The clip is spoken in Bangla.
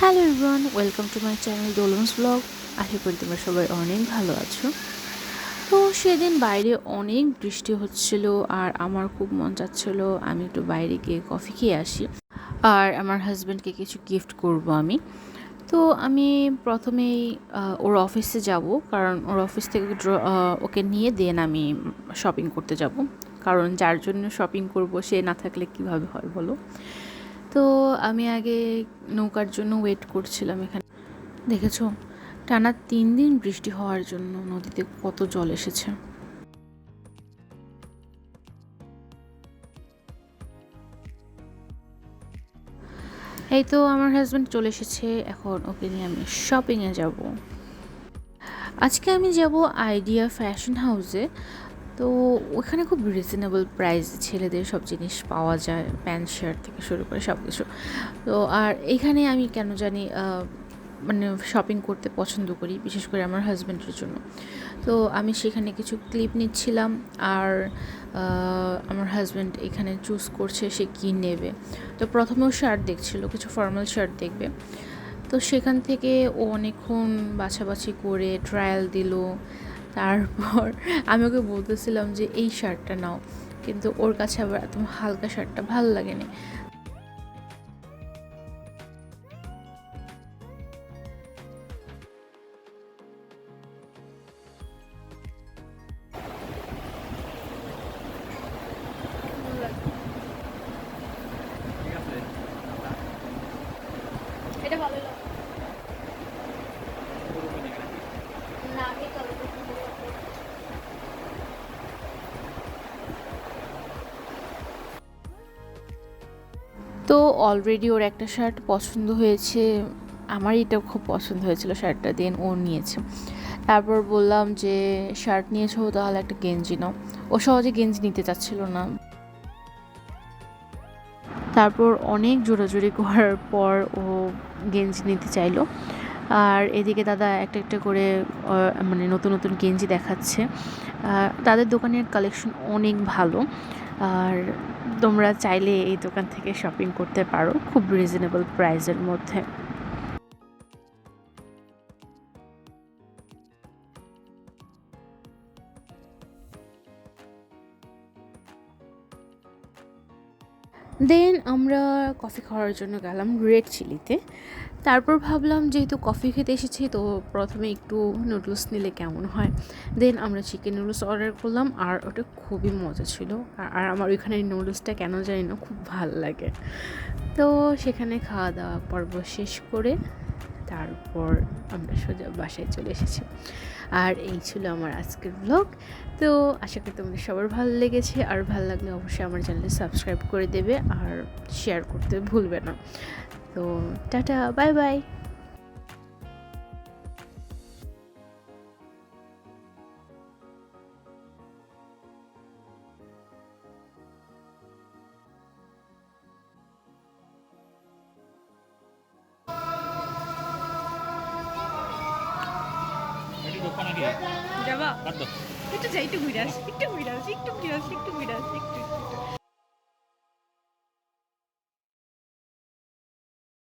Hello everyone, welcome to my channel Dolon's vlog. আশা করি তোমরা সবাই অনেক ভালো আছো। তো সেদিন বাইরে অনেক বৃষ্টি হচ্ছিল আর আমার খুব মন চাচ্ছিল আমি একটু বাইরে গিয়ে কফি খেয়ে আসি আর আমার হাজব্যান্ডকে কিছু গিফট করব আমি। তো আমি প্রথমেই ওর অফিসে যাব, কারণ ওর অফিস থেকে ওকে নিয়ে দেন আমি শপিং করতে যাব, কারণ যার জন্য শপিং করব সে না থাকলে কিভাবে হয় বলো। তো আমি আগে নৌকার জন্য ওয়েট করছিলাম এখানে। দেখেছো, টানা 3 দিন বৃষ্টি হওয়ার জন্য নদীতে কত জল এসেছে। এই তো আমার হাজব্যান্ড চলে এসেছে, এখন ওকে নিয়ে আমি শপিংয়ে যাব। আজকে আমি যাব আইডিয়া ফ্যাশন হাউসে। তো ওখানে খুব রিজনেবল প্রাইস ছেলেদের সব জিনিস পাওয়া যায়, প্যান্ট শার্ট থেকে শুরু করে সব কিছু। তো আর এখানে আমি কেন জানি মানে শপিং করতে পছন্দ করি, বিশেষ করে আমার হাজব্যান্ডের জন্য। তো আমি সেখানে কিছু ক্লিপ নিচ্ছিলাম আর আমার হাজব্যান্ড এখানে চুজ করছে সে কী নেবে। তো প্রথমেও শার্ট দেখছিল, কিছু ফর্মাল শার্ট দেখবে। তো সেখান থেকে ও অনেকক্ষণ বাছাবাছি করে ট্রায়াল দিল। তারপর আমি ওকে বলতেছিলাম যে এই শার্টটা নাও, কিন্তু ওর কাছে আবার এত হালকা শার্টটা ভালো লাগেনি। এটা ভালো লাগে না, এই কালারটা সুন্দর লাগছে। তো অলরেডি ওর একটা শার্ট পছন্দ হয়েছে, আমার এটা খুব পছন্দ হয়েছিল শার্টটা, দেন ও নিয়েছে। তারপর বললাম যে শার্ট নিয়েছো তাহলে একটা গেঞ্জি নাও। ও সহজে গেঞ্জি নিতে চাচ্ছিল না। তারপর অনেক জোরাজুরি করার পর ও গেঞ্জি নিতে চাইলো। আর এদিকে দাদা একটা একটা করে মানে নতুন নতুন গেঞ্জি দেখাচ্ছে। তাদের দোকানের কালেকশন অনেক ভালো, আর তোমরা চাইলে এই দোকান থেকে শপিং করতে পারো খুব রিজনেবল প্রাইসের মধ্যে। দেন আমরা কফি খাওয়ার জন্য গেলাম রেড চিলিতে। তারপর ভাবলাম যেহেতু কফি খেতে এসেছি তো প্রথমে একটু নুডলস নিলে কেমন হয়। দেন আমরা চিকেন নুডলস অর্ডার করলাম আর ওটা খুবই মজা ছিল। আর আমার ওইখানে নুডলসটা কেন জানি না খুব ভাল লাগে। তো সেখানে খাওয়া দাওয়া পর্ব শেষ করে তারপর আমরা সোজা বাসায় চলে এসেছি। আর এই ছিল আমার আজকের ব্লগ। তো আশা করি তোমাদের সবার ভালো লেগেছে, আর ভালো লাগলে অবশ্যই আমার চ্যানেলে সাবস্ক্রাইব করে দেবে আর শেয়ার করতে ভুলবে না। তো টাটা, বাই বাই। যাবা একটু যাই, একটু ঘুরে আসি, একটু ঘুরে আসি, একটু ঘুরে আসি, একটু ঘুরে আসি, একটু